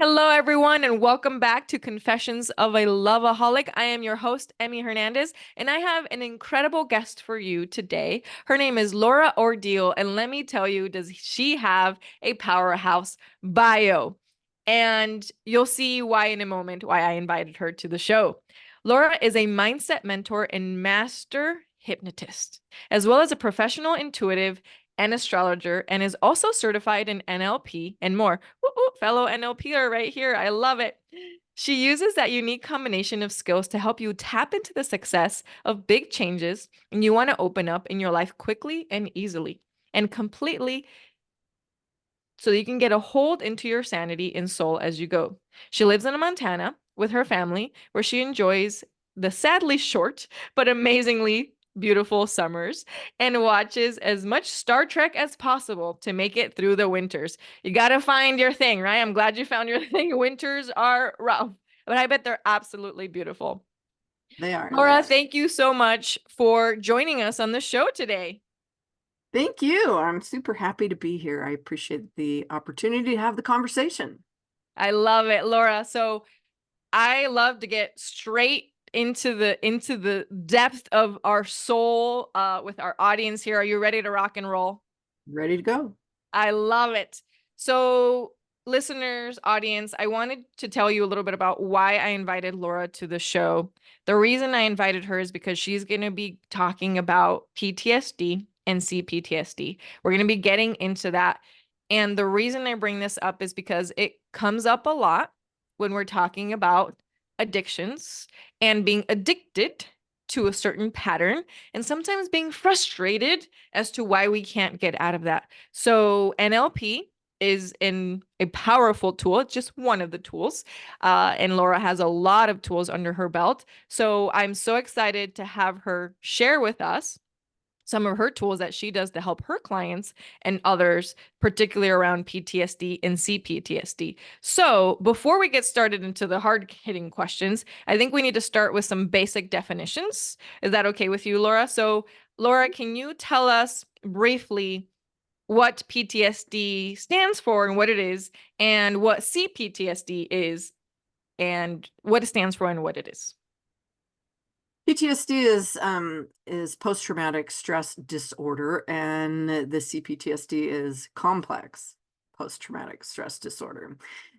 Hello, everyone, and welcome back to Confessions of a Loveaholic. I am your host, Emmy Hernandez, and I have an incredible guest for you today. Her name is Laura Ordile, and let me tell you, does she have a powerhouse bio? And you'll see why in a moment, why I invited her to the show. Laura is a mindset mentor and master hypnotist, as well as a professional intuitive and astrologer, and is also certified in NLP and more. Woo, woo, fellow NLPer right here. I love it. She uses that unique combination of skills to help you tap into the success of big changes and you want to open up in your life quickly and easily and completely so you can get a hold into your sanity and soul as you go. She lives in Montana with her family where she enjoys the sadly short but amazingly beautiful summers and watches as much Star Trek as possible to make it through the winters. You got to find your thing, right? I'm glad you found your thing. Winters are rough, but I bet they're absolutely beautiful. They are. Laura, thank you so much for joining us on the show today. Thank you. I'm super happy to be here. I appreciate the opportunity to have the conversation. I love it, Laura. So I love to get straight into the depth of our soul with our audience here. Are you ready to rock and roll? Ready to go. I love it. So, listeners, audience, I wanted to tell you a little bit about why I invited Laura to the show. The reason I invited her is because she's going to be talking about PTSD and CPTSD. We're going to be getting into that. And the reason I bring this up is because it comes up a lot when we're talking about addictions and being addicted to a certain pattern and sometimes being frustrated as to why we can't get out of that. So NLP is a powerful tool. It's just one of the tools. And Laura has a lot of tools under her belt. So I'm so excited to have her share with us some of her tools that she does to help her clients and others, particularly around PTSD and CPTSD. So, before we get started into the hard hitting questions, I think we need to start with some basic definitions. Is that okay with you, Laura? So, Laura, can you tell us briefly what PTSD stands for and what it is, and what CPTSD is, and what it stands for and what it is? PTSD is post-traumatic stress disorder, and the CPTSD is complex post-traumatic stress disorder.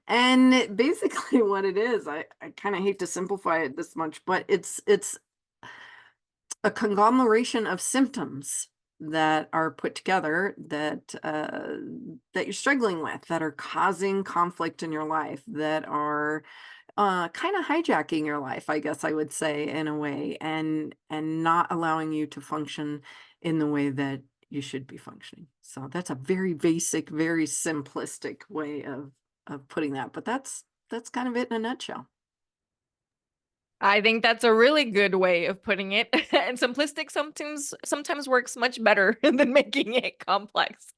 And basically what it is, I kind of hate to simplify it this much, but it's a conglomeration of symptoms that are put together that you're struggling with, that are causing conflict in your life, that are kind of hijacking your life, I guess I would say, in a way, and not allowing you to function in the way that you should be functioning. So that's a very basic, very simplistic way of putting that, but that's kind of it in a nutshell. I think that's a really good way of putting it. And simplistic sometimes works much better than making it complex.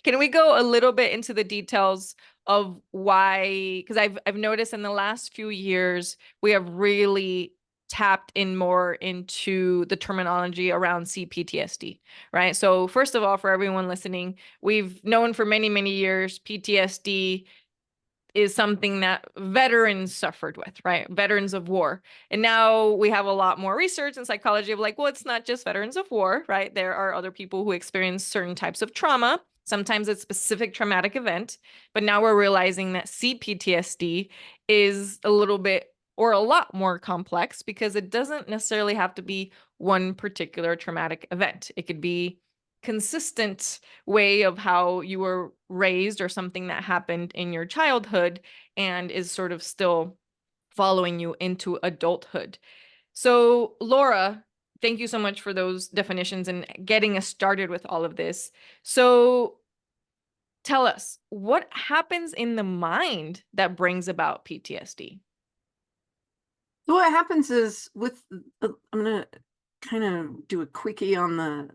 Can we go a little bit into the details of why? Because I've noticed in the last few years we have really tapped in more into the terminology around CPTSD, right? So first of all, for everyone listening, we've known for many, many years PTSD is something that veterans suffered with, right? Veterans of war. And now we have a lot more research and psychology of like, well, it's not just veterans of war, right? There are other people who experience certain types of trauma. Sometimes it's specific traumatic event, but now we're realizing that CPTSD is a little bit or a lot more complex because it doesn't necessarily have to be one particular traumatic event. It could be consistent way of how you were raised or something that happened in your childhood and is sort of still following you into adulthood. So, Laura, thank you so much for those definitions and getting us started with all of this. So, tell us, what happens in the mind that brings about PTSD? So what happens is I'm going to kind of do a quickie on the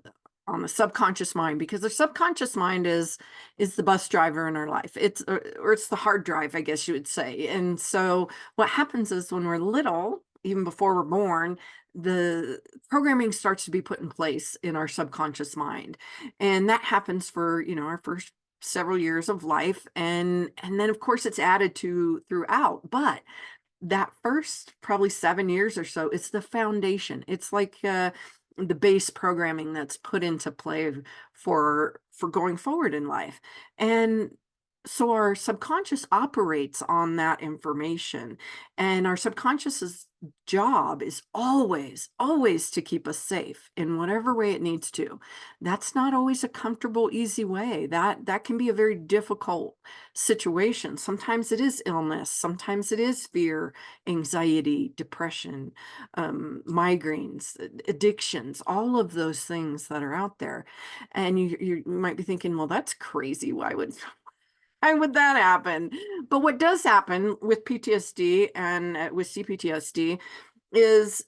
subconscious mind, because the subconscious mind is the bus driver in our life. Or it's the hard drive, I guess you would say. And so what happens is when we're little, even before we're born, the programming starts to be put in place in our subconscious mind. And that happens for, our first several years of life, and then of course it's added to throughout. But that first probably 7 years or so, it's the foundation. It's like the base programming that's put into play for going forward in life. And so our subconscious operates on that information, and our subconscious's job is always to keep us safe in whatever way it needs to. That's not always a comfortable, easy way. That can be a very difficult situation. Sometimes it is illness, sometimes it is fear, anxiety, depression, migraines, addictions, all of those things that are out there. And you might be thinking, well, that's crazy. Why would that happen? But what does happen with PTSD and with CPTSD is,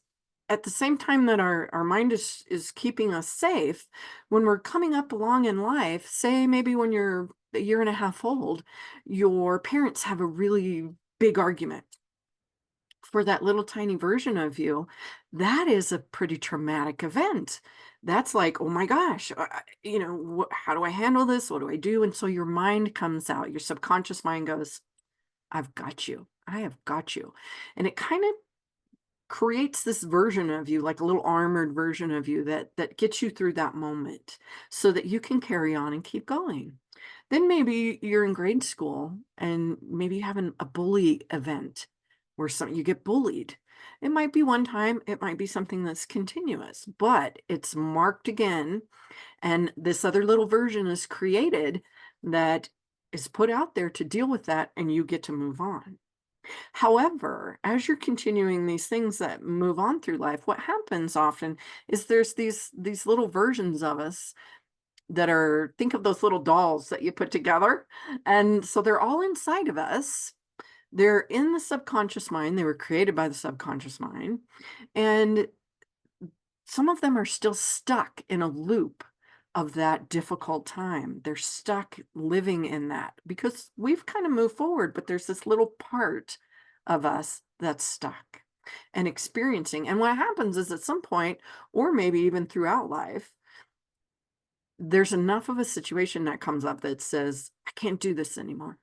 at the same time that our mind is keeping us safe, when we're coming up along in life, say maybe when you're a year and a half old, your parents have a really big argument. For that little tiny version of you, that is a pretty traumatic event. That's like, oh my gosh, how do I handle this? What do I do? And so your mind comes out, your subconscious mind goes, I've got you. I have got you. And it kind of creates this version of you, like a little armored version of you that gets you through that moment so that you can carry on and keep going. Then maybe you're in grade school and maybe you have a bully event where you get bullied. It might be one time, it might be something that's continuous, but it's marked again. And this other little version is created that is put out there to deal with that, and you get to move on. However, as you're continuing these things that move on through life, what happens often is there's these little versions of us that are, think of those little dolls that you put together. And so they're all inside of us. They're in the subconscious mind. They were created by the subconscious mind. And some of them are still stuck in a loop of that difficult time. They're stuck living in that because we've kind of moved forward, but there's this little part of us that's stuck and experiencing. And what happens is, at some point, or maybe even throughout life, there's enough of a situation that comes up that says, I can't do this anymore.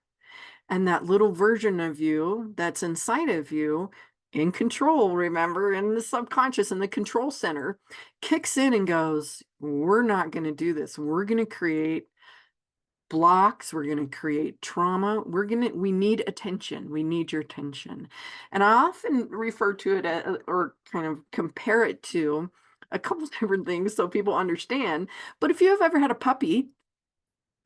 And that little version of you that's inside of you, in control, remember, in the subconscious, in the control center, kicks in and goes, we're not going to do this. We're going to create blocks. We're going to create trauma. We need attention. We need your attention. And I often refer to it or kind of compare it to a couple different things so people understand. But if you have ever had a puppy,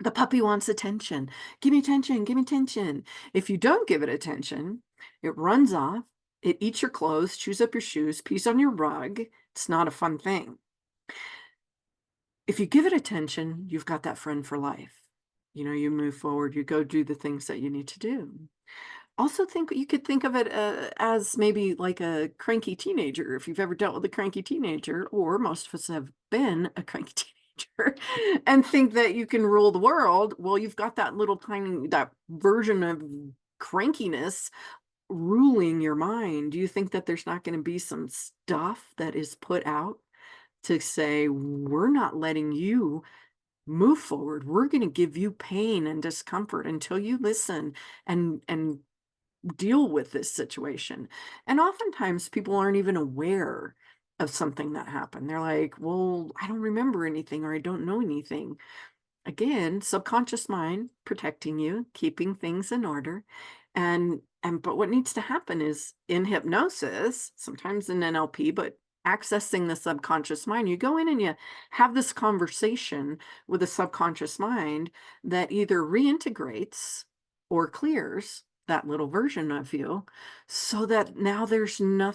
the puppy wants attention. Give me attention, give me attention. If you don't give it attention, it runs off, it eats your clothes, chews up your shoes, pees on your rug. It's not a fun thing. If you give it attention, you've got that friend for life. You move forward, you go do the things that you need to do. Also, you could think of it as maybe like a cranky teenager. If you've ever dealt with a cranky teenager, or most of us have been a cranky teenager, and think that you can rule the world, well, you've got that little tiny, that version of crankiness ruling your mind. Do you think that there's not going to be some stuff that is put out to say, we're not letting you move forward? We're going to give you pain and discomfort until you listen and deal with this situation. And oftentimes people aren't even aware of something that happened. They're like, well, I don't remember anything, or I don't know anything. Again, subconscious mind protecting you, keeping things in order. But what needs to happen is, in hypnosis, sometimes in NLP, but accessing the subconscious mind, you go in and you have this conversation with the subconscious mind that either reintegrates or clears that little version of you, so that now there's no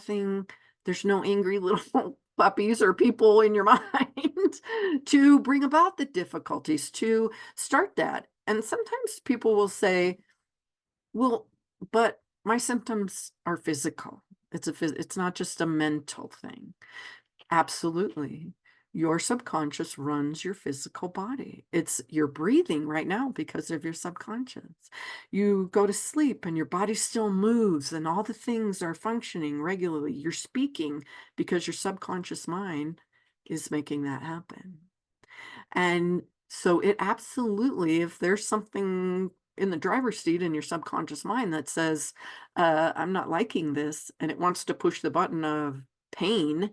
angry little puppies or people in your mind to bring about the difficulties, to start that. And sometimes people will say, well, but my symptoms are physical. It's not just a mental thing. Absolutely. Your subconscious runs your physical body. You're breathing right now because of your subconscious. You go to sleep and your body still moves and all the things are functioning regularly. You're speaking because your subconscious mind is making that happen. And So it absolutely, if there's something in the driver's seat in your subconscious mind that says, I'm not liking this, and it wants to push the button of pain,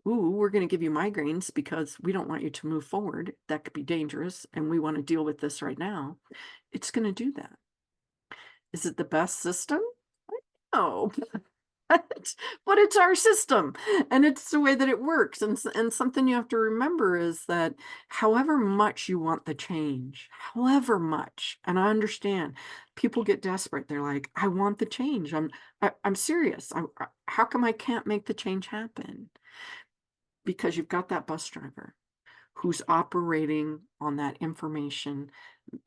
ooh, we're going to give you migraines because we don't want you to move forward. That could be dangerous, and we want to deal with this right now. It's going to do that. Is it the best system? No, but it's our system, and it's the way that it works. And something you have to remember is that however much you want the change, however much, and I understand people get desperate. They're like, I want the change. I'm serious. How come I can't make the change happen? Because you've got that bus driver who's operating on that information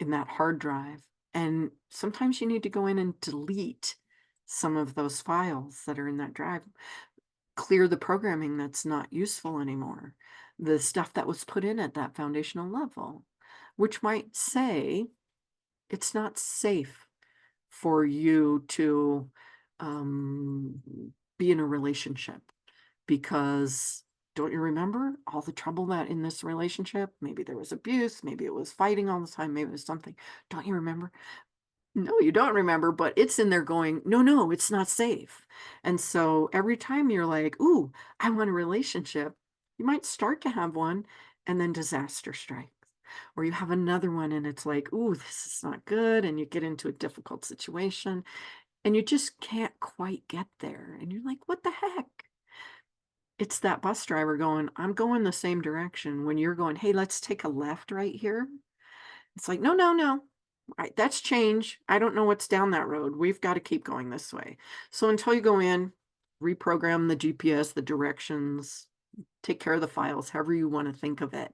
in that hard drive. And sometimes you need to go in and delete some of those files that are in that drive, clear the programming that's not useful anymore, the stuff that was put in at that foundational level, which might say it's not safe for you to be in a relationship because don't you remember all the trouble that in this relationship? Maybe there was abuse, maybe it was fighting all the time, maybe it was something. Don't you remember? No, you don't remember, but it's in there going, no, no, it's not safe. And so every time you're like, ooh, I want a relationship, you might start to have one and then disaster strikes. Or you have another one and it's like, ooh, this is not good. And you get into a difficult situation and you just can't quite get there. And you're like, what the heck? It's that bus driver going, I'm going the same direction when you're going, hey, let's take a left right here. It's like, no, no, no. That's change. I don't know what's down that road. We've got to keep going this way. So until you go in, reprogram the GPS, the directions, take care of the files, however you want to think of it,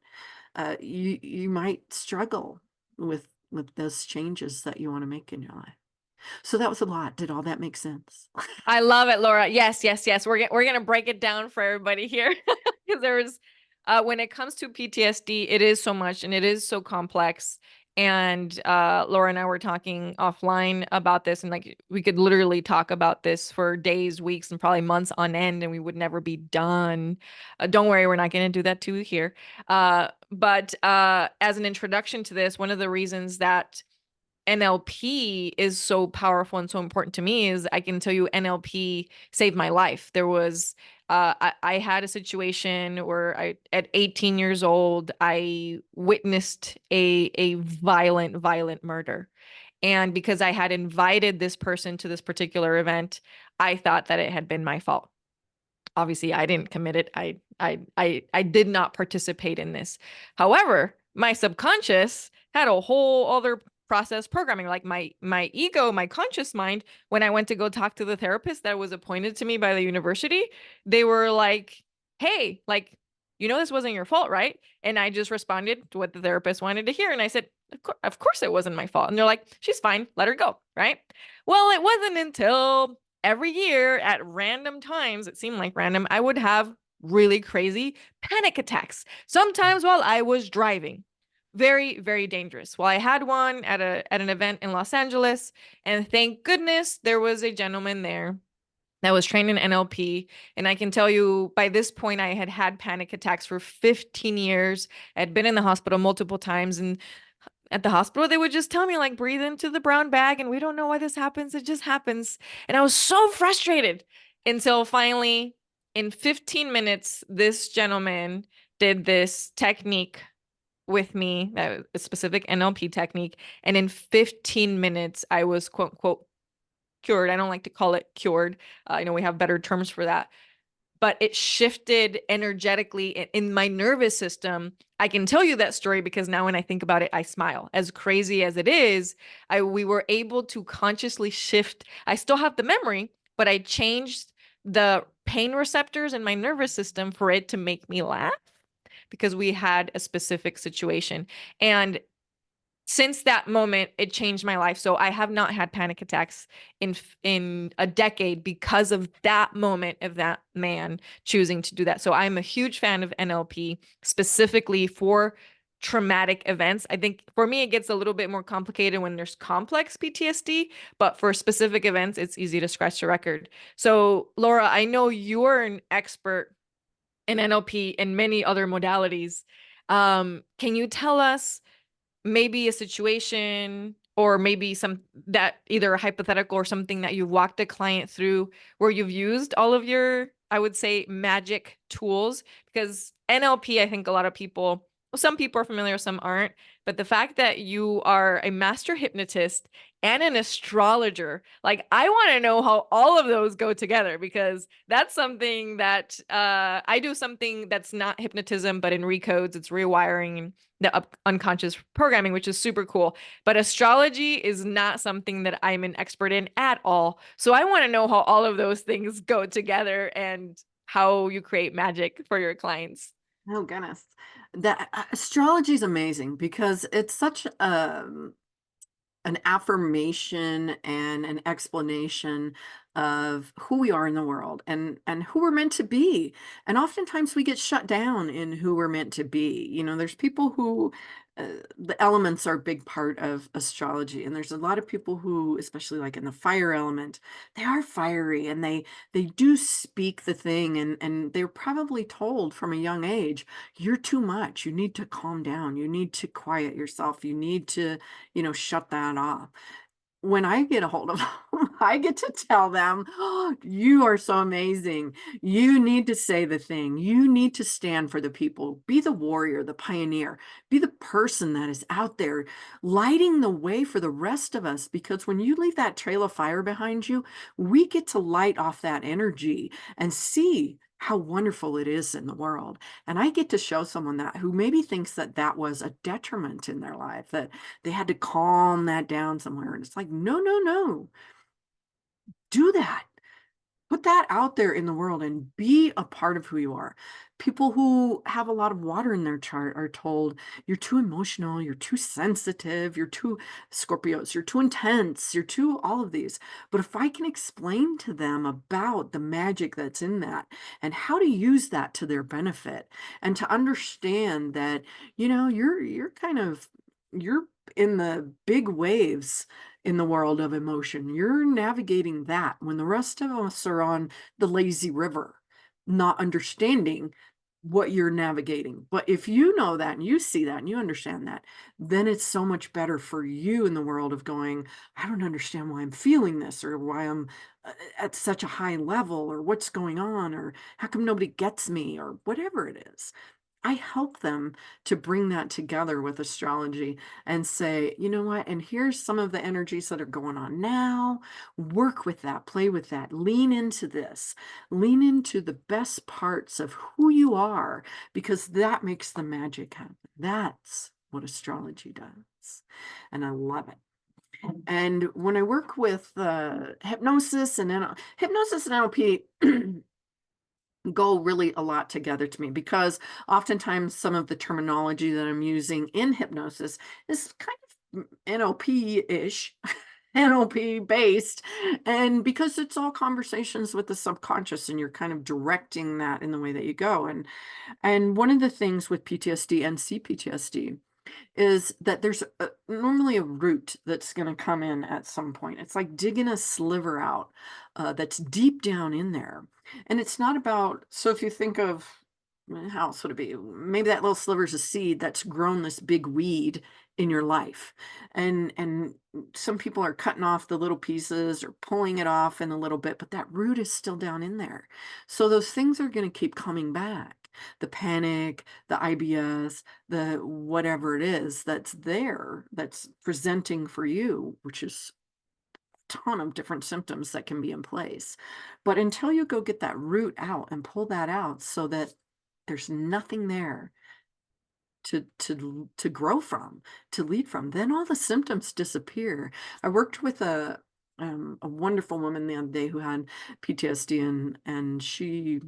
you might struggle with those changes that you want to make in your life. So that was a lot. Did all that make sense? I love it, Laura. Yes, yes, yes. We're gonna break it down for everybody here because there's when it comes to PTSD, it is so much and it is so complex. And Laura and I were talking offline about this, and like we could literally talk about this for days, weeks, and probably months on end, and we would never be done. Don't worry, we're not going to do that too here. But as an introduction to this, one of the reasons that NLP is so powerful and so important to me is I can tell you NLP saved my life. There was I had a situation where at 18 years old, I witnessed a violent murder. And because I had invited this person to this particular event, I thought that it had been my fault. Obviously, I didn't commit it. I did not participate in this. However, my subconscious had a whole other process programming, like my ego, my conscious mind. When I went to go talk to the therapist that was appointed to me by the university, they were like, "Hey, like, this wasn't your fault, right?" And I just responded to what the therapist wanted to hear, and I said, of course it wasn't my fault." And they're like, "She's fine, let her go," right? Well, it wasn't until every year at random times, it seemed like random, I would have really crazy panic attacks, sometimes while I was driving. Very, very dangerous. Well, I had one at an event in Los Angeles, and thank goodness there was a gentleman there that was trained in NLP. And I can tell you by this point, I had had panic attacks for 15 years. I'd been in the hospital multiple times, and at the hospital, they would just tell me, like, breathe into the brown bag, and we don't know why this happens. It just happens. And I was so frustrated until finally, in 15 minutes, this gentleman did this technique with me, a specific NLP technique. And in 15 minutes, I was quote unquote cured. I don't like to call it cured. I know we have better terms for that, but it shifted energetically in my nervous system. I can tell you that story because now when I think about it, I smile. As crazy as it is, we were able to consciously shift. I still have the memory, but I changed the pain receptors in my nervous system for it to make me laugh because we had a specific situation. And since that moment, it changed my life. So I have not had panic attacks in a decade because of that moment of that man choosing to do that. So I'm a huge fan of NLP specifically for traumatic events. I think for me, it gets a little bit more complicated when there's complex PTSD, but for specific events, it's easy to scratch the record. So Laura, I know you're an expert in NLP and many other modalities. Can you tell us maybe a situation or maybe some that either a hypothetical or something that you've walked a client through where you've used all of your, I would say, magic tools? Because NLP, I think a lot of people, well, some people are familiar, some aren't. But the fact that you are a master hypnotist and an astrologer, like I want to know how all of those go together, because that's something that I do something that's not hypnotism, but in recodes, it's rewiring the unconscious programming, which is super cool. But astrology is not something that I'm an expert in at all. So I want to know how all of those things go together and how you create magic for your clients. Oh goodness. That astrology is amazing because it's such an affirmation and an explanation of who we are in the world and who we're meant to be. And oftentimes we get shut down in who we're meant to be. You know, there's people who the elements are a big part of astrology, and there's a lot of people who, especially like in the fire element, they are fiery and they do speak the thing, and they're probably told from a young age, you're too much, you need to calm down, you need to quiet yourself, you need to, you know, shut that off. When I get a hold of them, I get to tell them, "Oh, you are so amazing. You need to say the thing. You need to stand for the people. Be the warrior, the pioneer. Be the person that is out there lighting the way for the rest of us. Because when you leave that trail of fire behind you, we get to light off that energy and see how wonderful it is in the world. And I get to show someone that who maybe thinks that that was a detriment in their life, that they had to calm that down somewhere. And it's like, no, no, no, do that. Put that out there in the world and be a part of who you are. People who have a lot of water in their chart are told, you're too emotional, you're too sensitive, you're too Scorpios, you're too intense, you're too all of these. But if I can explain to them about the magic that's in that and how to use that to their benefit, and to understand that, you know, you're kind of, you're in the big waves in the world of emotion. You're navigating that when the rest of us are on the lazy river, not understanding what you're navigating. But if you know that and you see that and you understand that, then it's so much better for you in the world of going, I don't understand why I'm feeling this, or why I'm at such a high level, or what's going on, or how come nobody gets me, or whatever it is. I help them to bring that together with astrology and say, you know what? And here's some of the energies that are going on now. Work with that, play with that, lean into this, lean into the best parts of who you are, because that makes the magic happen. That's what astrology does. And I love it. And when I work with hypnosis and NLP, go really a lot together to me, because oftentimes some of the terminology that I'm using in hypnosis is kind of NLP-ish, NLP based, and because it's all conversations with the subconscious, and you're kind of directing that in the way that you go. And one of the things with PTSD and CPTSD is that there's normally a root that's going to come in at some point. It's like digging a sliver out that's deep down in there. And it's not about, so if you think of, how else would it be? Maybe that little sliver is a seed that's grown this big weed in your life. And some people are cutting off the little pieces or pulling it off in a little bit, but that root is still down in there. So those things are going to keep coming back. The panic, the IBS, the whatever it is that's there, that's presenting for you, which is a ton of different symptoms that can be in place. But until you go get that root out and pull that out so that there's nothing there to grow from, to lead from, then all the symptoms disappear. I worked with a wonderful woman the other day who had PTSD, and she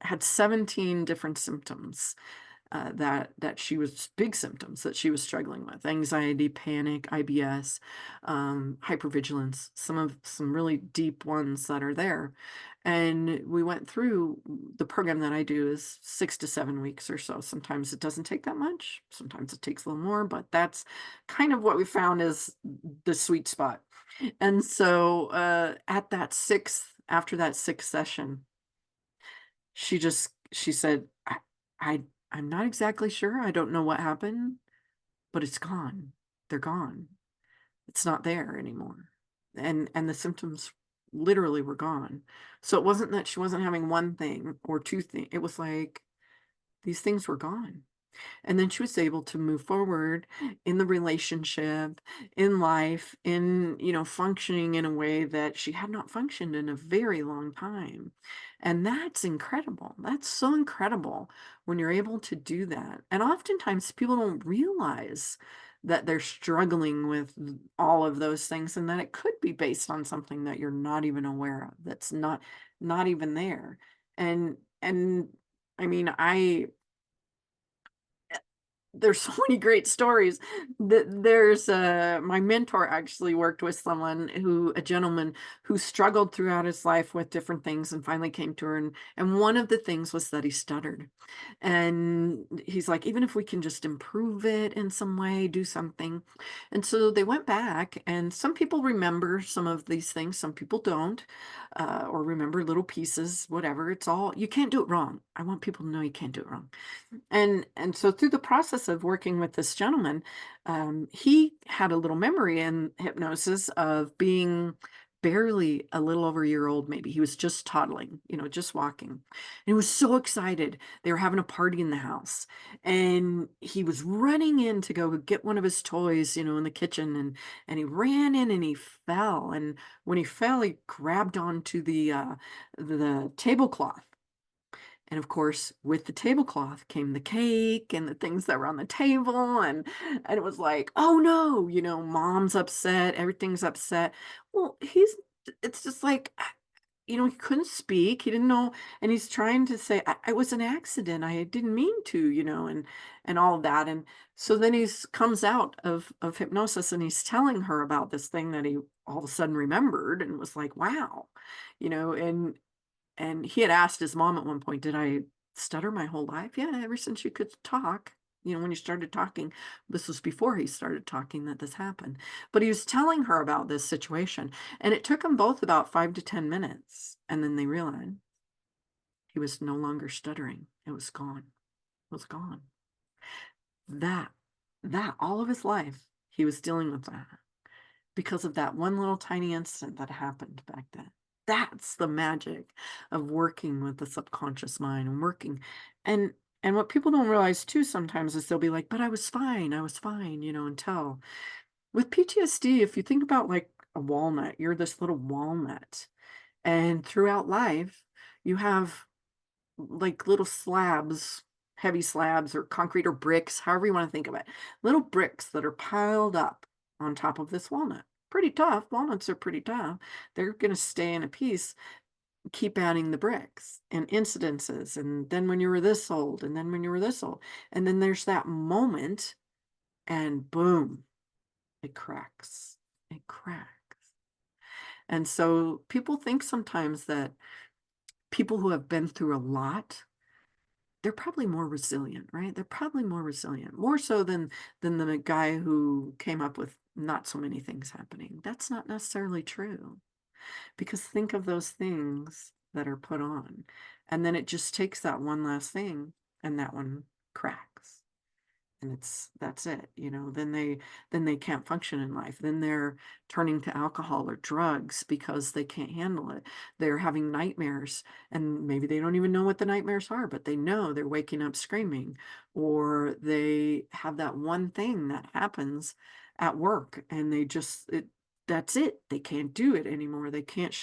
had 17 different symptoms that she was, big symptoms that she was struggling with: anxiety, panic, IBS, hypervigilance, some really deep ones that are there. And we went through, the program that I do is 6 to 7 weeks or so. Sometimes it doesn't take that much, sometimes it takes a little more, but that's kind of what we found is the sweet spot. And so at that after that sixth session, she said, I'm not exactly sure. I don't know what happened, but it's gone. They're gone. It's not there anymore. And the symptoms literally were gone. So it wasn't that she wasn't having one thing or two things. It was like these things were gone. And then she was able to move forward in the relationship, in life, in, functioning in a way that she had not functioned in a very long time. And that's incredible. That's so incredible when you're able to do that. And oftentimes people don't realize that they're struggling with all of those things, and that it could be based on something that you're not even aware of, that's not even there. And I mean, there's so many great stories. There's my mentor actually worked with a gentleman who struggled throughout his life with different things and finally came to her, and one of the things was that he stuttered. And he's like, even if we can just improve it in some way, do something. And so they went back, and some people remember some of these things, some people don't, or remember little pieces, whatever. It's all, you can't do it wrong. I want people to know you can't do it wrong. And so through the process of working with this gentleman, he had a little memory in hypnosis of being barely a little over a year old. Maybe he was just toddling, just walking, and he was so excited. They were having a party in the house, and he was running in to go get one of his toys, in the kitchen, and he ran in and he fell. And when he fell, he grabbed onto the tablecloth. And of course, with the tablecloth came the cake and the things that were on the table. And it was like, oh no, mom's upset, everything's upset. Well, it's just like, he couldn't speak. He didn't know. And he's trying to say, I was an accident. I didn't mean to, and all of that. And so then comes out of hypnosis, and he's telling her about this thing that he all of a sudden remembered, and was like, wow, and he had asked his mom at one point, did I stutter my whole life? Yeah, ever since you could talk. When you started talking, this was before he started talking that this happened. But he was telling her about this situation, and it took them both about 5 to 10 minutes. And then they realized he was no longer stuttering. It was gone. It was gone. That, all of his life, he was dealing with that because of that one little tiny incident that happened back then. That's the magic of working with the subconscious mind and working. And what people don't realize too sometimes is they'll be like, but I was fine, until with PTSD, if you think about like a walnut, you're this little walnut. And throughout life, you have like little slabs, heavy slabs or concrete or bricks, however you want to think of it, little bricks that are piled up on top of this walnut. Pretty tough. Walnuts are pretty tough. They're going to stay in a piece. Keep adding the bricks and incidences. And then when you were this old, and then when you were this old, and then there's that moment, and boom, it cracks. It cracks. And so people think sometimes that people who have been through a lot, they're probably more resilient, right? They're probably more resilient, more so than the guy who came up with not so many things happening. That's not necessarily true, because think of those things that are put on, and then it just takes that one last thing, and that one cracks. And that's it, then they can't function in life. Then they're turning to alcohol or drugs because they can't handle it. They're having nightmares, and maybe they don't even know what the nightmares are, but they know they're waking up screaming. Or they have that one thing that happens at work, and that's it. They can't do it anymore. They can't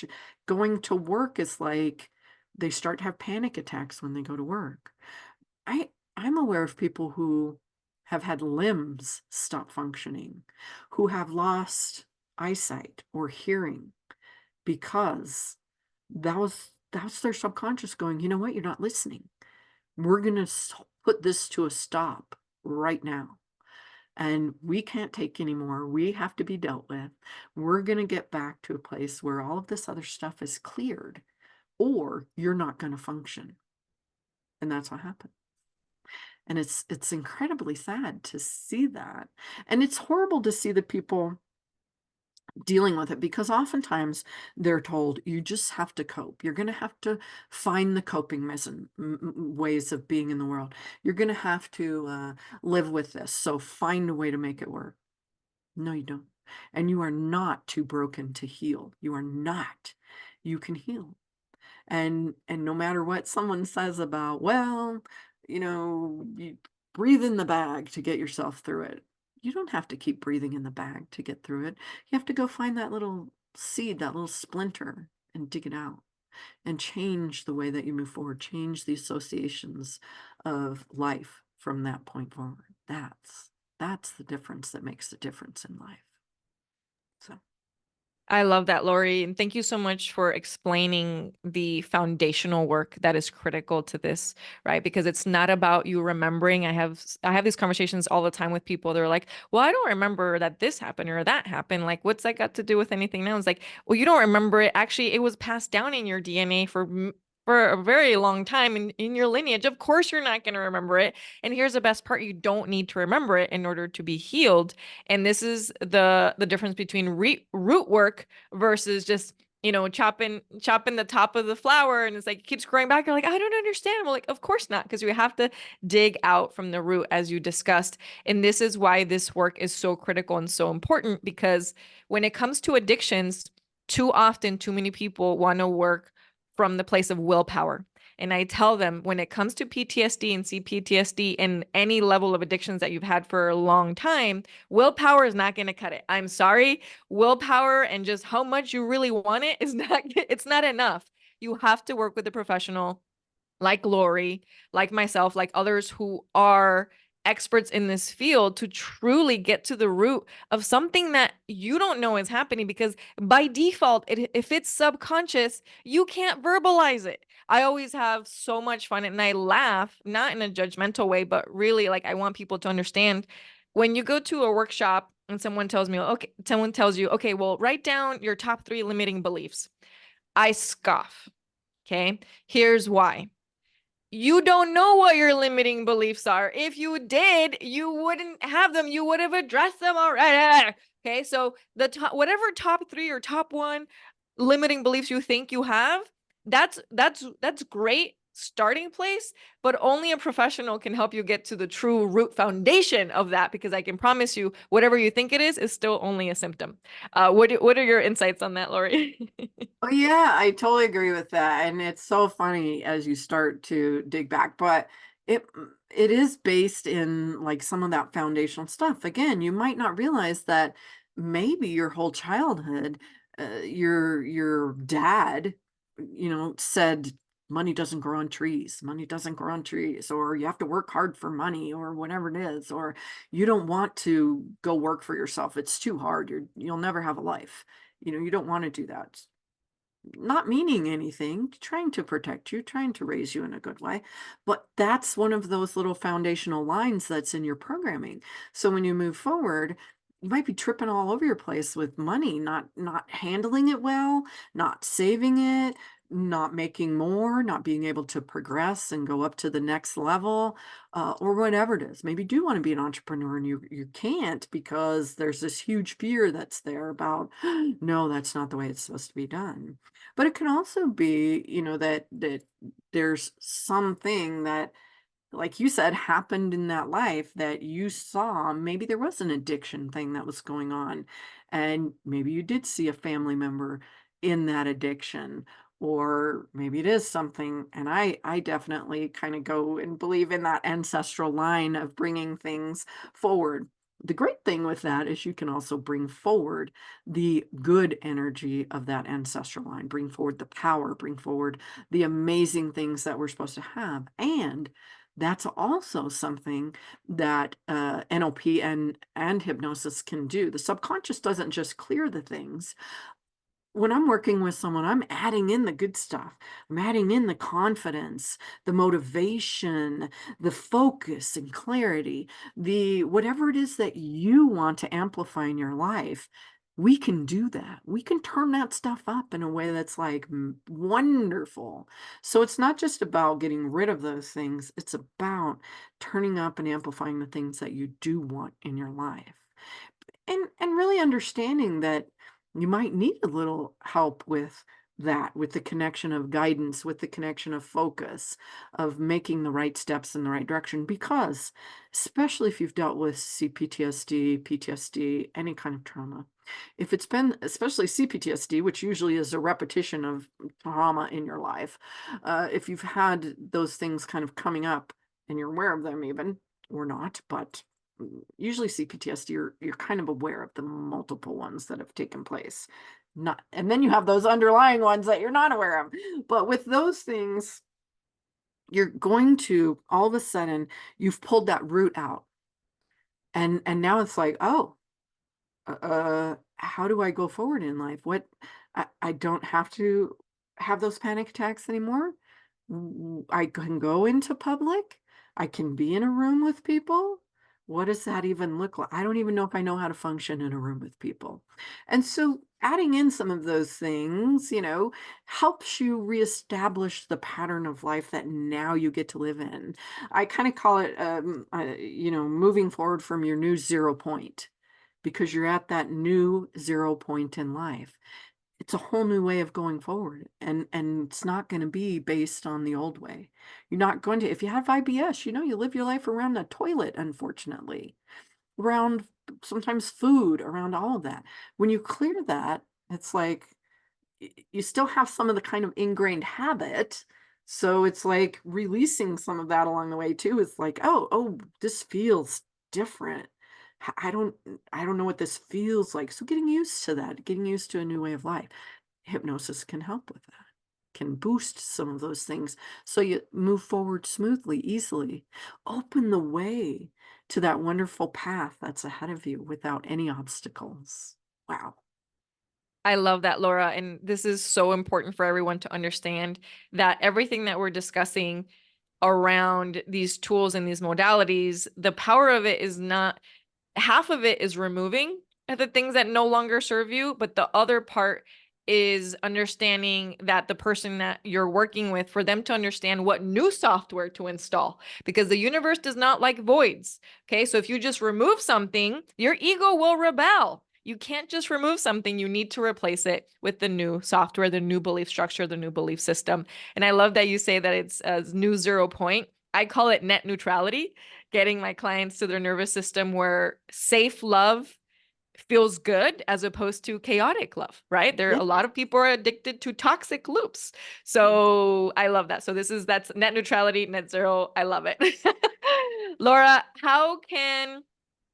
going to work is like they start to have panic attacks when they go to work. I'm aware of people who have had limbs stop functioning, who have lost eyesight or hearing, because that's their subconscious going, you know what, you're not listening. We're going to put this to a stop right now. And we can't take anymore. We have to be dealt with. We're going to get back to a place where all of this other stuff is cleared, or you're not going to function. And that's what happened. And it's incredibly sad to see that. And it's horrible to see the people dealing with it, because oftentimes they're told you just have to cope. You're going to have to find the coping ways of being in the world. You're going to have to live with this. So find a way to make it work. No, you don't. And you are not too broken to heal. You are not. You can heal. And no matter what someone says about, well, you breathe in the bag to get yourself through it. You don't have to keep breathing in the bag to get through it. You have to go find that little seed, that little splinter, and dig it out and change the way that you move forward, change the associations of life from that point forward. That's the difference that makes the difference in life. So I love that, Lori. And thank you so much for explaining the foundational work that is critical to this, right? Because it's not about you remembering. I have these conversations all the time with people. They're like, well, I don't remember that this happened or that happened. Like, what's that got to do with anything now? It's like, well, you don't remember it. Actually, it was passed down in your DNA for a very long time in your lineage. Of course, you're not going to remember it. And here's the best part. You don't need to remember it in order to be healed. And this is the difference between root work versus just chopping the top of the flower, and it's like it keeps growing back. You're like, I don't understand. Well, like, of course not, because we have to dig out from the root, as you discussed. And this is why this work is so critical and so important, because when it comes to addictions, too often too many people want to work from the place of willpower. And I tell them, when it comes to PTSD and CPTSD and any level of addictions that you've had for a long time, willpower is not going to cut it. I'm sorry. Willpower and just how much you really want it is not, it's not enough. You have to work with a professional like Lori, like myself, like others who are experts in this field, to truly get to the root of something that you don't know is happening, because by default, if it's subconscious, you can't verbalize it. I always have so much fun and I laugh, not in a judgmental way, but really, like, I want people to understand, when you go to a workshop and someone tells you, okay, well, write down your top 3 limiting beliefs. I scoff. Okay. Here's why. You don't know what your limiting beliefs are. If you did, you wouldn't have them. You would have addressed them already. Okay, so whatever top 3 or top 1 limiting beliefs you think you have, that's great starting place, but only a professional can help you get to the true root foundation of that, because I can promise you, whatever you think it is still only a symptom. What are your insights on that, Lori? oh yeah, I totally agree with that. And it's so funny as you start to dig back, but it it is based in like some of that foundational stuff. Again, you might not realize that maybe your whole childhood, your dad, said money doesn't grow on trees, money doesn't grow on trees, or you have to work hard for money, or whatever it is, or you don't want to go work for yourself. It's too hard. You'll never have a life. You don't want to do that, not meaning anything, trying to protect you, trying to raise you in a good way. But that's one of those little foundational lines that's in your programming. So when you move forward, you might be tripping all over your place with money, not handling it well, not saving it, not making more, not being able to progress and go up to the next level, or whatever it is. Maybe you do want to be an entrepreneur and you can't, because there's this huge fear that's there about, no, that's not the way it's supposed to be done. But it can also be, that there's something that, like you said, happened in that life that you saw. Maybe there was an addiction thing that was going on, and maybe you did see a family member in that addiction, or maybe it is something. And I definitely kind of go and believe in that ancestral line of bringing things forward. The great thing with that is you can also bring forward the good energy of that ancestral line, bring forward the power, bring forward the amazing things that we're supposed to have. And that's also something that NLP and hypnosis can do. The subconscious doesn't just clear the things. When I'm working with someone, I'm adding in the good stuff. I'm adding in the confidence, the motivation, the focus and clarity, the whatever it is that you want to amplify in your life. We can do that. We can turn that stuff up in a way that's like wonderful. So it's not just about getting rid of those things. It's about turning up and amplifying the things that you do want in your life. And really understanding that You might need a little help with that, with the connection of guidance, with the connection of focus, of making the right steps in the right direction, because especially if you've dealt with CPTSD, PTSD, any kind of trauma, if it's been, especially CPTSD, which usually is a repetition of trauma in your life, if you've had those things kind of coming up and you're aware of them even, or not, but usually CPTSD, you're kind of aware of the multiple ones that have taken place. Not, and then you have those underlying ones that you're not aware of. But with those things, you're going to, all of a sudden, you've pulled that root out. And now it's like, oh, how do I go forward in life? What, I don't have to have those panic attacks anymore. I can go into public. I can be in a room with people. What does that even look like? I don't even know if I know how to function in a room with people. And so adding in some of those things, helps you reestablish the pattern of life that now you get to live in. I kind of call it, moving forward from your new 0 point, because you're at that new 0 point in life. It's a whole new way of going forward, and it's not going to be based on the old way. You're not going to, if you have IBS, you live your life around a toilet, unfortunately, around sometimes food, around all of that. When you clear that, it's like you still have some of the kind of ingrained habit. So it's like releasing some of that along the way too. It's like, oh, this feels different. I don't know what this feels like. So getting used to that, getting used to a new way of life. Hypnosis can help with that, can boost some of those things so you move forward smoothly, easily, open the way to that wonderful path that's ahead of you without any obstacles. Wow. I love that, Laura. And this is so important for everyone to understand that everything that we're discussing around these tools and these modalities, the power of it is not, half of it is removing the things that no longer serve you, but the other part is understanding that the person that you're working with, for them to understand what new software to install, because the universe does not like voids. Okay. So if you just remove something, your ego will rebel. You can't just remove something. You need to replace it with the new software, the new belief structure, the new belief system. And I love that you say that it's a new 0 point. I call it net neutrality, getting my clients to their nervous system where safe love feels good as opposed to chaotic love, right? There are Yeah. a lot of people are addicted to toxic loops. So I love that. So that's net neutrality, net zero. I love it. Laura, how can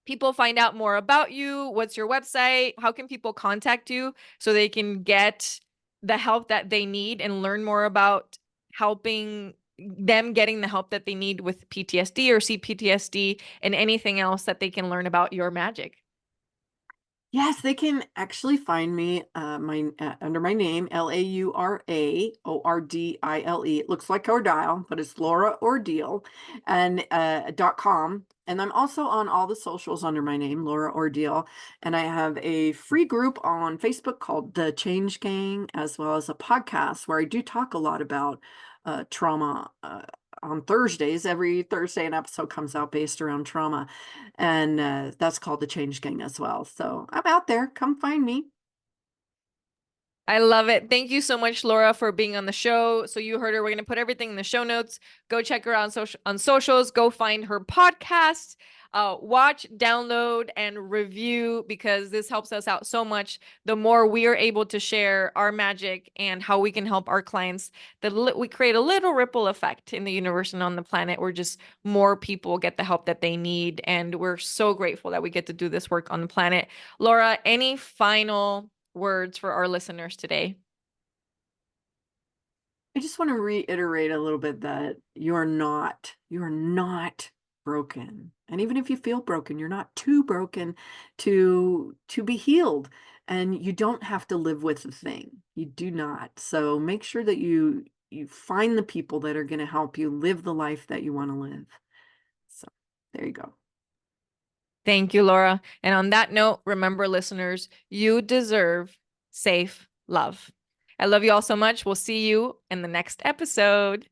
people find out more about you? What's your website? How can people contact you so they can get the help that they need and learn more about helping them getting the help that they need with PTSD or CPTSD and anything else that they can learn about your magic? Yes, they can actually find me under my name, LauraOrdile. It looks like Ordile, but it's Laura Ordile, and .com. And I'm also on all the socials under my name, Laura Ordile. And I have a free group on Facebook called The Change Gang, as well as a podcast where I do talk a lot about trauma. On Thursdays, every Thursday, an episode comes out based around trauma. And that's called The Change Gang as well. So I'm out there. Come find me. I love it. Thank you so much, Laura, for being on the show. So you heard her. We're going to put everything in the show notes. Go check her out on socials. Go find her podcast. Watch, download, and review, because this helps us out so much. The more we are able to share our magic and how we can help our clients, we create a little ripple effect in the universe and on the planet, where just more people get the help that they need. And we're so grateful that we get to do this work on the planet. Laura, any final words for our listeners today? I just want to reiterate a little bit that you're not broken. And even if you feel broken, you're not too broken to be healed. And you don't have to live with the thing. You do not. So make sure that you find the people that are going to help you live the life that you want to live. So there you go. Thank you, Laura. And on that note, remember, listeners, you deserve safe love. I love you all so much. We'll see you in the next episode.